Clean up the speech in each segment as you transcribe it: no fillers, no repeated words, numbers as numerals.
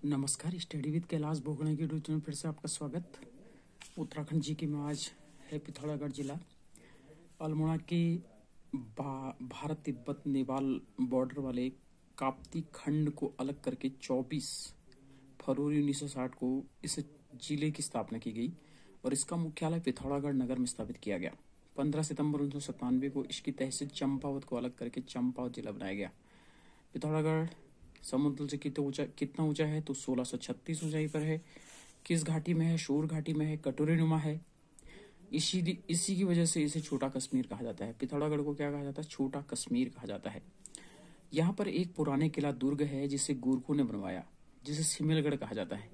नमस्कार। Study with Kailash भोगणे की YouTube channel फिर से आपका स्वागत। उत्तराखंड जी की में आज है पिथौरागढ़ जिला। अल्मोड़ा के भारत तिब्बत नेपाल बॉर्डर वाले काप्ती खंड को अलग करके 24 फरवरी 1960 को इस जिले की स्थापना की गई और इसका मुख्यालय पिथौरागढ़ नगर में स्थापित किया गया। 15 सितंबर 1997 को इसकी तहसील चंपावत को अलग करके चंपावत जिला बनाया गया। पिथौरागढ़ समुद्र से कितना ऊंचा है तो 1636 ऊंचाई पर है। किस घाटी में है? शोर घाटी में है, कटोरी नुमा है। इसी की वजह से इसे छोटा कश्मीर कहा जाता है। पिथौरागढ़ को क्या कहा जाता है? छोटा कश्मीर कहा जाता है। यहाँ पर एक पुराने किला दुर्ग है जिसे गोरखों ने बनवाया, जिसे सिमिलगढ़ कहा जाता है।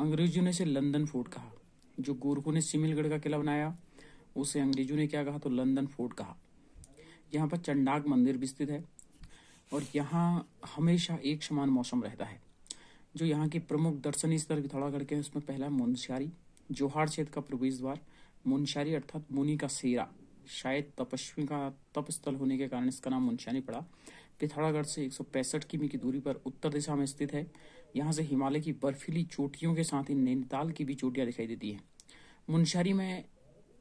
अंग्रेजों ने इसे लंदन फोर्ट कहा। जो गोरखों ने सिमिलगढ़ का किला बनाया उसे अंग्रेजों ने क्या कहा? तो लंदन फोर्ट कहा। यहाँ पर चंडाक मंदिर भी स्थित है और यहाँ हमेशा एक समान मौसम रहता है। जो यहाँ के प्रमुख दर्शनीय स्थल पिथौरागढ़ के उसमें पहला मुनस्यारी, जोहार क्षेत्र का प्रवेश द्वार। मुनस्यारी अर्थात मुनि का सेरा, शायद तपस्वी का तप स्थल होने के कारण इसका नाम मुनस्यारी पड़ा। पिथौरागढ़ से 165 किमी की दूरी पर उत्तर दिशा में स्थित है। यहाँ से हिमालय की बर्फीली चोटियों के साथ ही नैनीताल की भी चोटियां दिखाई देती है। मुनस्यारी में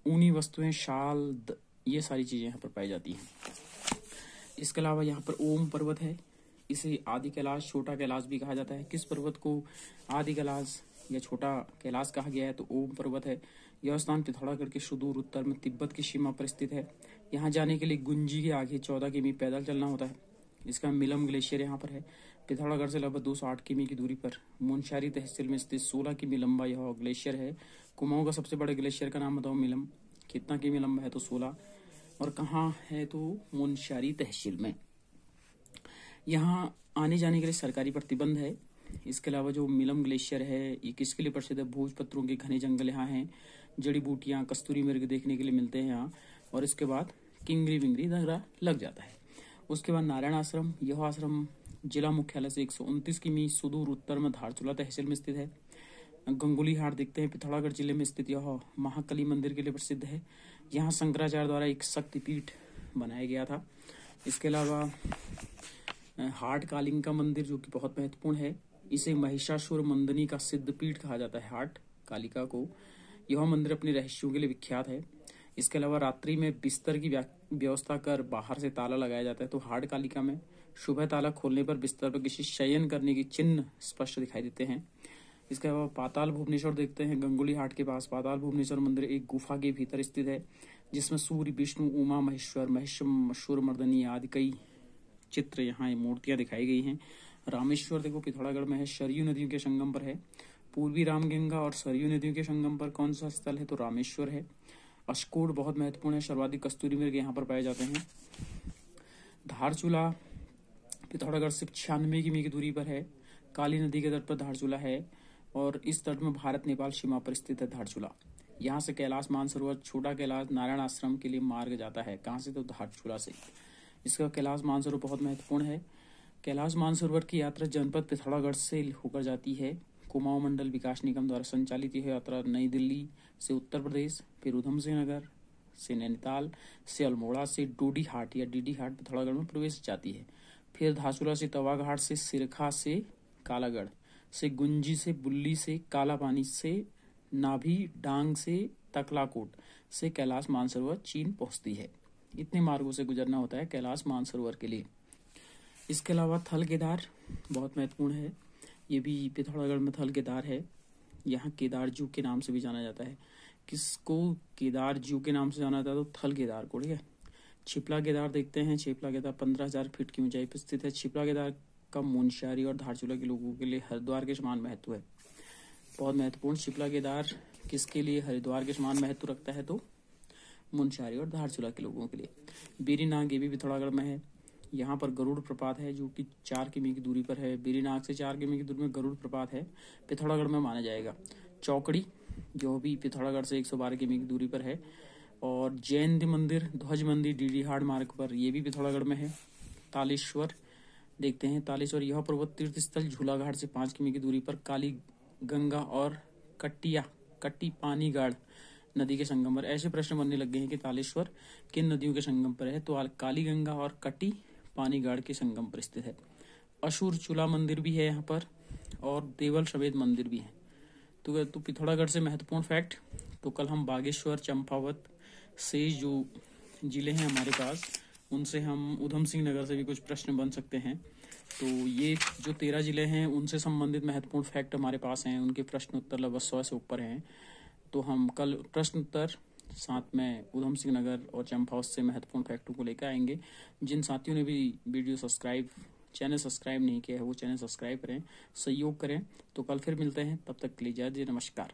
ऊनी वस्तुएं, शाल, ये सारी चीजें यहाँ पर पाई जाती हैं। इसके अलावा यहाँ पर ओम पर्वत है। इसे आदि कैलाश, छोटा कैलाश भी कहा जाता है। किस पर्वत को आदि कैलाश या छोटा कैलाश कहा गया है? तो ओम पर्वत है। यह स्थान पिथौरागढ़ के सुदूर उत्तर में तिब्बत की सीमा पर स्थित है। यहाँ जाने के लिए गुंजी के आगे 14 किमी पैदल चलना होता है। इसका मिलम ग्लेशियर यहाँ पर है। पिथौरागढ़ से लगभग 208 किमी की दूरी पर मुनस्यारी तहसील में स्थित 16 किमी लंबा यह ग्लेशियर है। कुमाऊं का सबसे बड़े ग्लेशियर का नाम बताओ? मिलम। कितना किमी लंबा है? तो 16। और कहाँ है? तो मुनस्यारी तहसील में। यहाँ आने जाने के लिए सरकारी प्रतिबंध है। इसके अलावा जो मिलम ग्लेशियर है ये किसके लिए प्रसिद्ध है? भोजपत्रों के घने जंगल यहाँ हैं, जड़ी बूटियां, कस्तूरी मृग देखने के लिए मिलते हैं यहाँ। और इसके बाद किंगरी विंगरी दर्रा लग जाता है। उसके बाद नारायण आश्रम। यह आश्रम जिला मुख्यालय से 129 किमी सुदूर उत्तर में धारचूला तहसील में स्थित है। गंगुली हाट देखते हैं। पिथौरागढ़ जिले में स्थित यह महाकाली मंदिर के लिए प्रसिद्ध है। यहाँ शंकराचार्य द्वारा एक शक्तिपीठ बनाया गया था। इसके अलावा हाट कालिंग का मंदिर जो कि बहुत महत्वपूर्ण है। इसे महिषासुर मंदनी का सिद्धपीठ कहा जाता है हाट कालिका को। यह मंदिर अपने रहस्यों के लिए विख्यात है। इसके अलावा रात्रि में बिस्तर की व्यवस्था कर बाहर से ताला लगाया जाता है। तो हाट कालिका में सुबह ताला खोलने पर बिस्तर पर किसी शयन करने की चिन्ह स्पष्ट दिखाई देते हैं। इसके अलावा पाताल भुवनेश्वर देखते हैं। गंगुली हाट के पास पाताल भुवनेश्वर मंदिर एक गुफा के भीतर स्थित है जिसमें सूर्य, विष्णु, उमा महेश्वर, महेश्वर मर्दनी आदि कई चित्र, यहाँ मूर्तियां दिखाई गई हैं। रामेश्वर देखो पिथौरागढ़ में है, सरयू नदियों के संगम पर है। पूर्वी रामगंगा और सरयू नदियों के संगम पर कौन सा स्थल है? तो रामेश्वर है। अशकोट बहुत महत्वपूर्ण है। सर्वाधिक कस्तूरी मृग यहाँ पर पाए जाते हैं। धारचूला पिथौरागढ़ से 96 किमी की दूरी पर है। काली नदी के तट पर धारचूला है और इस तट में भारत नेपाल सीमा पर स्थित है धारचूला। यहाँ से कैलाश मानसरोवर, छोटा कैलाश, नारायण आश्रम के लिए मार्ग जाता है। कहाँ से? तो धारचूला से। इसका कैलाश मानसरोवर बहुत महत्वपूर्ण है। कैलाश मानसरोवर की यात्रा जनपद पिथौरागढ़ से होकर जाती है। कुमाऊं मंडल विकास निगम द्वारा संचालित यह यात्रा नई दिल्ली से उत्तर प्रदेश, फिर उधम सिंह नगर से नैनीताल से अल्मोड़ा से डोडी हाट या डीडी हाट पिथौरागढ़ में प्रवेश जाती है। फिर धारचूला से तवाघाट से सिरखा से कालागढ़ से गुंजी से बुल्ली से काला पानी से नाभी डांग से तकलाकोट से कैलाश मानसरोवर चीन पहुंचती है। इतने मार्गों से गुजरना होता है कैलाश मानसरोवर के लिए। इसके अलावा थल केदार बहुत महत्वपूर्ण है। ये भी पिथौरागढ़ में थल केदार है। यहाँ केदार जू के नाम से भी जाना जाता है। किसको केदार जू के नाम से जाना जाता है? तो थल केदार को। ठीक है। छिपला केदार देखते हैं। छिपला केदार 15,000 फीट की ऊंचाई पर स्थित है। छिपला केदार का मुनस्यारी और धारचूला के लोगों के लिए हरिद्वार के समान महत्व है। बहुत महत्वपूर्ण। छिपला केदार किसके लिए हरिद्वार के समान महत्व रखता है? तो मुनस्यारी और धारचूला के लोगों के लिए। बेरीनाग ये भी पिथौरागढ़ में है। यहाँ पर गरुड़ प्रपात है जो कि 4 किमी की दूरी पर है। बेरीनाग से 4 किमी की दूरी में गरुड़ प्रपात है, पिथौरागढ़ में माना जाएगा। चौकड़ी जो भी पिथौरागढ़ से 112 किमी की दूरी पर है। और जैन मंदिर, ध्वज मंदिर डीडी हाट मार्ग पर, ये भी पिथौरागढ़ में है। तालेश्वर देखते हैं। तालेश्वर यह पर्वत तीर्थ स्थल झूलाघाट से 5 किमी की दूरी पर काली गंगा और कट्टी पानीगाड़ नदी के संगम पर। ऐसे प्रश्न बनने लग गए हैं कि तालेश्वर किन नदियों के संगम पर है? तो काली गंगा और कट्टी पानीगाड़ के संगम पर स्थित है। अशूर चूला मंदिर भी है यहाँ पर। और देवल सफेद मंदिर भी हैं। तो पिथौरागढ़ से महत्वपूर्ण फैक्ट, तो कल हम बागेश्वर, चंपावत से जो जिले हैं हमारे पास, उनसे हम ऊधम सिंह नगर से भी कुछ प्रश्न बन सकते हैं। तो ये जो 13 जिले हैं उनसे संबंधित महत्वपूर्ण फैक्ट हमारे पास हैं, उनके प्रश्न उत्तर लगभग 100 से ऊपर हैं। तो हम कल प्रश्न उत्तर साथ में ऊधम सिंह नगर और चंपावत से महत्वपूर्ण फैक्टों को लेकर आएंगे। जिन साथियों ने भी चैनल सब्सक्राइब नहीं किया है वो चैनल सब्सक्राइब करें, सहयोग करें। तो कल फिर मिलते हैं, तब तक के लिए जय जय, नमस्कार।